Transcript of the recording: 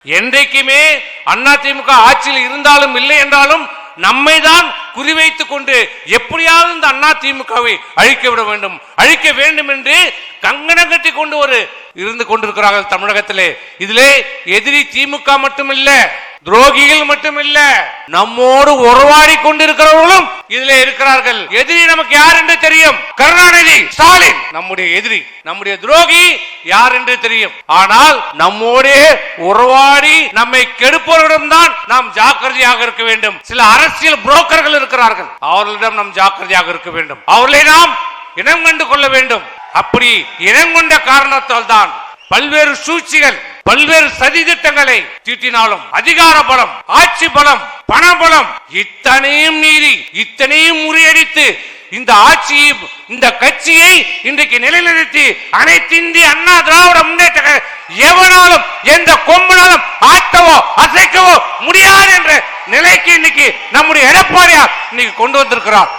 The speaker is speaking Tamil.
என்றைக்குமே அதிமுக ஆட்சியில் இருந்தாலும் இல்லை என்றாலும் நம்மை தான் குறிவைத்துக் கொண்டு எப்படியாவது இந்த அதிமுகவை அழிக்க வேண்டும் என்று கங்கணம் கட்டி கொண்டு இருந்து கொண்டிருக்கிறார்கள் தமிழகத்திலே. இதிலே எதிரி திமுக மட்டுமில்ல, துரோகிகள் மட்டுமில்ல, நம்மோடு உறவாடி கொண்டிருக்கிறவர்களும் இதிலே இருக்கிறார்கள். எதிரி நமக்கு யார் என்று தெரியும், கருணாநிதி ஸ்டாலின் நம்முடைய எதிரி, நம்முடைய துரோகி யார் என்று தெரியும். ஆனால் நம்மோடு உறவாடி நம்மை கெடுப்பவர்களிடம் தான் நாம் ஜாக்கிரதையாக இருக்க வேண்டும். சில அரசியல் புரோக்கர்கள் இருக்கிறார்கள், அவர்களிடம் நாம் ஜாக்கிரதையாக இருக்க வேண்டும். அவர்களை நாம் இனம் கண்டு கொள்ள வேண்டும். அப்படி இனம் கொண்ட காரணத்தால் தான் பல்வேறு சூழ்ச்சிகள், பல்வேறு சதி திட்டங்களை தீட்டினாலும் அதிகார பலம், ஆட்சி பலம், பண பலம் இத்தனையும் மீறி இத்தனையும் முறியடித்து இந்த ஆட்சியை, இந்த கட்சியை இன்றைக்கு நிலைநிறுத்தி அனைத்து இந்திய அண்ணா திராவிட முன்னேற்ற எவனாலும் எந்த கொம்பனாலும் ஆட்டவோ அசைக்கவோ முடியாது என்ற நிலைக்கு இன்னைக்கு நம்முடைய எடப்பாடியார் இன்னைக்கு கொண்டு வந்திருக்கிறார்.